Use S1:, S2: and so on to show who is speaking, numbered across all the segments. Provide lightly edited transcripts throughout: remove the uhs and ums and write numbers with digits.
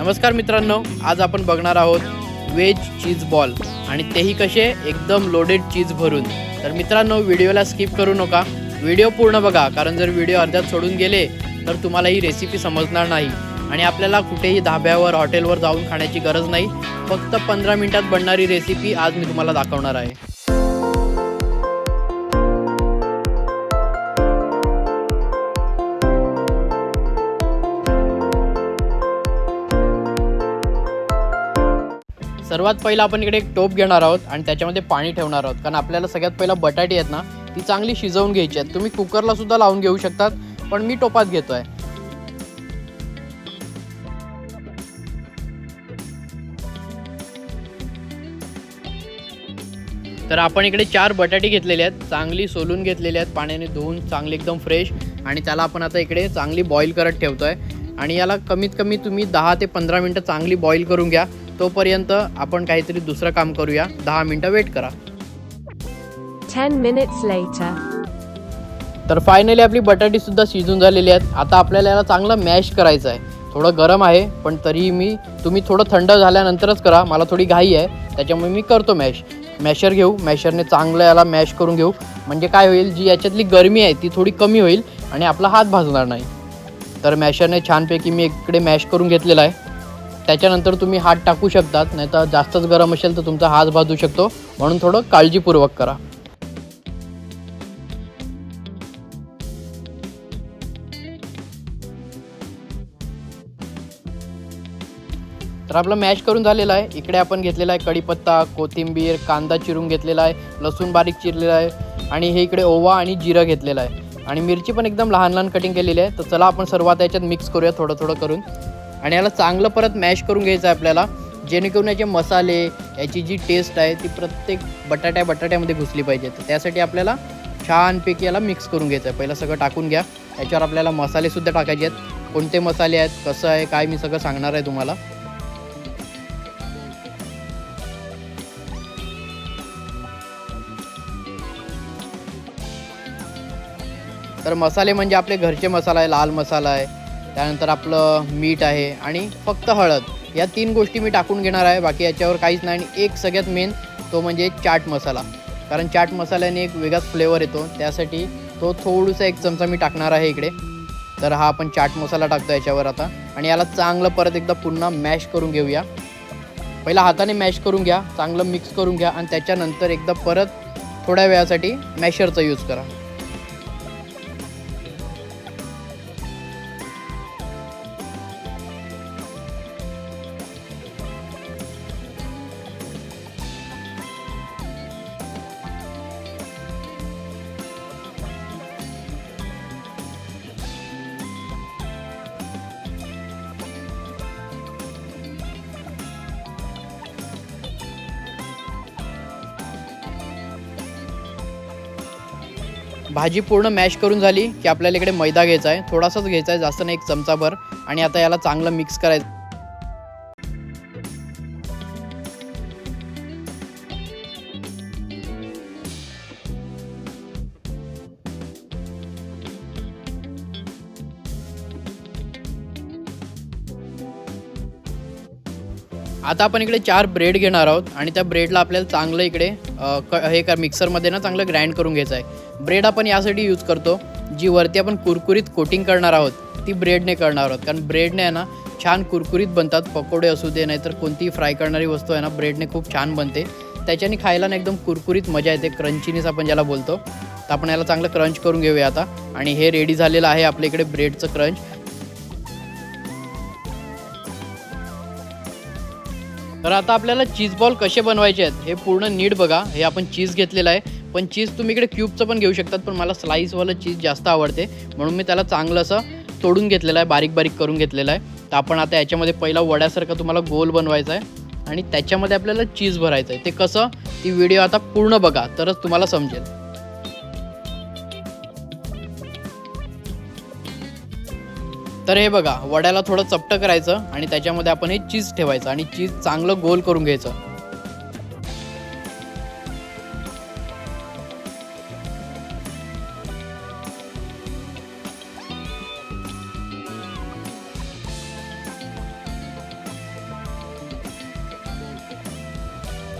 S1: नमस्कार मित्रांनो, आज आपण बघणार आहोत वेज चीज बॉल आणि तेही कसे एकदम लोडेड चीज भरून। तर मित्रांनो, व्हिडिओला स्किप करू नका, व्हिडिओ पूर्ण बघा, कारण जर व्हिडिओ अर्ध्यात सोडून गेले तर तुम्हाला ही रेसिपी समजणार नाही आणि आपल्याला कुठेही धाब्यावर हॉटेलवर जाऊन खाण्याची गरज नाही। फक्त 15 मिनिटात बनणारी रेसिपी आज मी तुम्हाला दाखवणार आहे। सर्वात पहिला आपण इकडे एक टोप घेणार आहोत आणि त्याच्यामध्ये पाणी ठेवणार आहोत, कारण आपल्याला सगळ्यात पहिला बटाटे आहेत ना ती चांगली शिजवून घ्यायची आहेत। तुम्ही कुकरला सुद्धा लावून घेऊ शकतात, पण मी टोपात घेतोय। तर आपण इकडे 4 बटाटे घेतलेले आहेत, चांगली सोलून घेतलेले आहेत, पाण्याने धुवून चांगले एकदम फ्रेश, आणि त्याला आपण आता इकडे चांगली बॉईल करत ठेवतोय। आणि याला कमीत कमी तुम्ही 10 ते 15 मिनिटं चांगली बॉईल करून घ्या। तोपर्यंत आपण काहीतरी दुसरं काम करूया, 10 मिनिटं वेट करा।
S2: 10 minutes later.
S1: तर फायनली आपली बटाटी सुद्धा शिजून झालेली आहेत। आता आपल्याला याला चांगलं मॅश करायचं आहे। थोडं गरम आहे, पण तरीही तुम्ही थोडं थंड झाल्यानंतरच करा, मला थोडी घाई आहे त्याच्यामुळे मी करतो मॅश। मॅशर घेऊ, मॅशरने चांगलं याला मॅश करून घेऊ, म्हणजे काय होईल, जी याच्यातली गरमी आहे ती थोडी कमी होईल आणि आपला हात भाजणार नाही। तर मॅशरने छानपैकी मी इकडे मॅश करून घेतलेला आहे। त्याच्यानंतर तुम्ही हात टाकू शकतात, नाहीतर जास्तच गरम असेल तर तुमचा हात भाजू शकतो, म्हणून थोडं काळजीपूर्वक करा। तर आपलं मॅश करून झालेलं आहे। इकडे आपण घेतलेला आहे कढीपत्ता, कोथिंबीर, कांदा चिरून घेतलेला आहे, लसूण बारीक चिरलेला आहे, आणि हे इकडे ओवा आणि जिरं घेतलेलं आहे, आणि मिरची पण एकदम लहान लहान कटिंग केलेली आहे। तर चला आपण सर्वात याच्यात मिक्स करूया थोडं थोडं करून, आणि याला चांगलं परत मॅश करून घ्यायचं आहे आपल्याला, जेणेकरून याचे मसाले, याची जी टेस्ट आहे ती प्रत्येक बटाट्यामध्ये घुसली पाहिजे। तर त्यासाठी आपल्याला छानपैकी याला मिक्स करून घ्यायचं आहे। पहिलं सगळं टाकून घ्या, याच्यावर आपल्याला मसालेसुद्धा टाकायचे आहेत। कोणते मसाले आहेत, कसं आहे, काय, मी सगळं सांगणार आहे तुम्हाला। तर मसाले म्हणजे आपले घरचे मसाला आहे, लाल मसाला आहे, त्यानंतर आपलं मीठ आहे आणि फक्त हळद, या 3 गोष्टी मी टाकून घेणार आहे, बाकी याच्यावर काहीच नाही। आणि एक सगळ्यात मेन तो म्हणजे चाट मसाला, कारण चाट मसाल्याने एक वेगळाच फ्लेवर येतो, त्यासाठी तो थोडासा 1 चमचा मी टाकणार आहे इकडे। तर हा आपण चाट मसाला टाकतो याच्यावर आता, आणि याला चांगलं परत एकदा पुन्हा मॅश करून घेऊया। पहिला हाताने मॅश करून घ्या, चांगलं मिक्स करून घ्या, आणि त्याच्यानंतर एकदा परत थोड्या वेळासाठी मॅशरचा यूज करा। भाजी पूर्ण मॅश करून झाली की आपल्याला इकडे मैदा घ्यायचा आहे, थोडासाच घ्यायचा आहे, जास्त नाही, 1 चमचाभर, आणि आता याला चांगलं मिक्स करायचं। आता आपण इकडे 4 ब्रेड घेणार आहोत, आणि त्या ब्रेडला आपल्याला चांगलं इकडे मिक्सरमध्ये ना चांगलं ग्राइंड करून घ्यायचं आहे। ब्रेड आपण यासाठी यूज करतो, जी वरती आपण कुरकुरीत कोटिंग करणार आहोत ती ब्रेडने करणार आहोत, कारण ब्रेडने आहे ना छान कुरकुरीत बनतात। पकोडे असू दे, नाहीतर कोणतीही फ्राय करणारी वस्तू आहे ना, ब्रेडने खूप छान बनते, त्याच्याने खायला ना एकदम कुरकुरीत मजा येते, क्रंचीनेस आपण ज्याला बोलतो। तर आपण याला चांगलं क्रंच करून घेऊया आता, आणि हे रेडी झालेलं आहे आपल्या इकडे ब्रेडचं क्रंच। तर आता आपल्याला चीज बॉल कसे बनवायचे आहेत हे पूर्ण नीट बघा। हे आपण चीज घेतलेलं आहे, पण चीज तुम्ही इकडे क्यूबचं पण घेऊ शकतात, पण मला स्लाईसवालं चीज जास्त आवडते, म्हणून मी त्याला चांगलं असं तोडून घेतलेलं आहे, बारीक बारीक करून घेतलेलं आहे। तर आपण आता याच्यामध्ये पहिला वड्यासारखं तुम्हाला गोल बनवायचा आहे, आणि त्याच्यामध्ये आपल्याला चीज भरायचं आहे। ते कसं, ती व्हिडिओ आता पूर्ण बघा तरच तुम्हाला समजेल। तर हे बघा, वड्याला थोडं चपटं करायचं, आणि त्याच्यामध्ये आपण हे चीज ठेवायचं, आणि चीज चांगलं गोल करून घ्यायचं।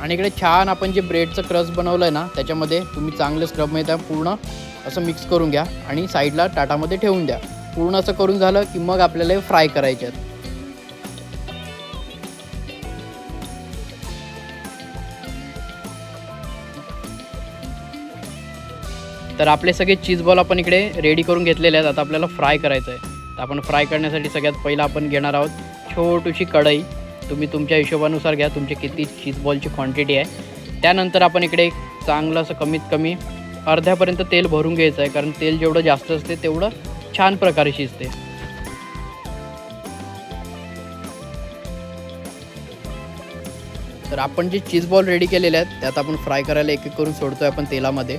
S1: आणि इकडे छान आपण जे ब्रेडचं क्रस्ट बनवलं आहे ना त्याच्यामध्ये तुम्ही चांगलं स्क्रब मिळतं पूर्ण असं मिक्स करून घ्या आणि साईडला ताटामध्ये ठेवून द्या. पूर्ण असं करून झालं की मग आपल्याला फ्राय करायचे आहेत. तर आपले सगळे चीज बॉल आपण इकडे रेडी करून घेतलेले आहेत. आता आपल्याला फ्राय करायचं आहे. तर आपण फ्राय करण्यासाठी सगळ्यात पहिला आपण घेणार आहोत छोटीशी कढई. तुम्ही तुमच्या हिशोबानुसार घ्या, तुमचे किती चीज बॉलची क्वांटिटी आहे. त्यानंतर आपण इकडे चांगलं असं कमीत कमी अर्ध्यापर्यंत तेल भरून घ्यायचं आहे, कारण तेल जेवढं जास्त असते तेवढं छान प्रकारे शिजते. तर आपण जे चीज बॉल रेडी केलेले आहेत त्यात आपण फ्राय करायला एक एक करून सोडतोय आपण तेलामध्ये.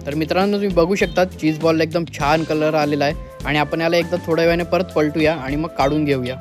S1: तर मित्रांनो तुम्ही बघू शकता चीज बॉलला एकदम छान कलर आलेला आहे आणि आपण याला एकदा थोड्या वेळाने परत पलटूया आणि मग काढून घेऊया.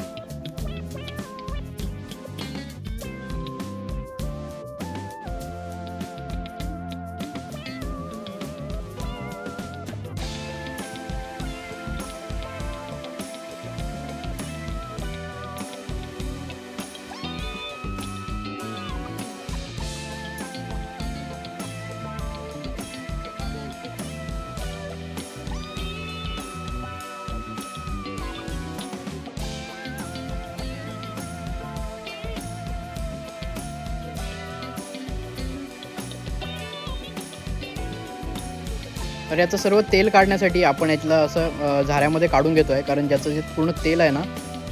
S1: तर याचं सर्व तेल काढण्यासाठी आपण यातलं असं झाऱ्यामध्ये काढून घेतो आहे, कारण ज्याचं जे पूर्ण तेल आहे ना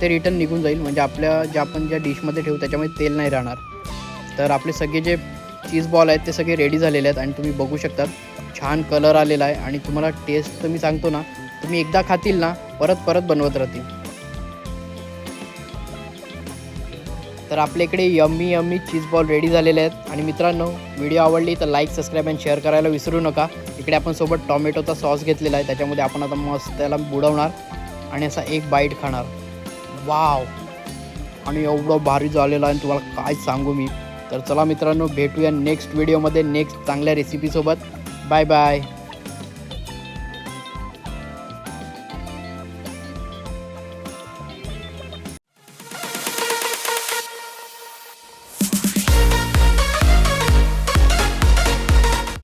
S1: ते रिटर्न निघून जाईल. म्हणजे आपल्या आपण ज्या डिशमध्ये ठेवू त्याच्यामध्ये तेल नाही राहणार. तर आपले सगळे जे चीज बॉल आहेत ते सगळे रेडी झालेले आहेत आणि तुम्ही बघू शकता छान कलर आलेला आहे. आणि तुम्हाला टेस्ट तर मी सांगतो ना, तुम्ही एकदा खातील ना परत परत बनवत राहतील. तर आपल्या इकडे यम्मी चीज बॉल रेडी झालेले आहेत. आणि मित्रांनो व्हिडिओ आवडली तर लाईक, सबस्क्राईब आणि शेअर करायला विसरू नका. इकडे आपण सोबत टॉमॅटोचा सॉस घेतलेला आहे, त्याच्यामध्ये आपण आता मस्त त्याला बुडवणार आणि असा एक बाईट खाणार. वाव, आणि एवढं भारी झालेलं आहे तुम्हाला काय सांगू मी. तर चला मित्रांनो भेटूया नेक्स्ट व्हिडिओमध्ये नेक्स्ट चांगल्या रेसिपीसोबत. Bye bye.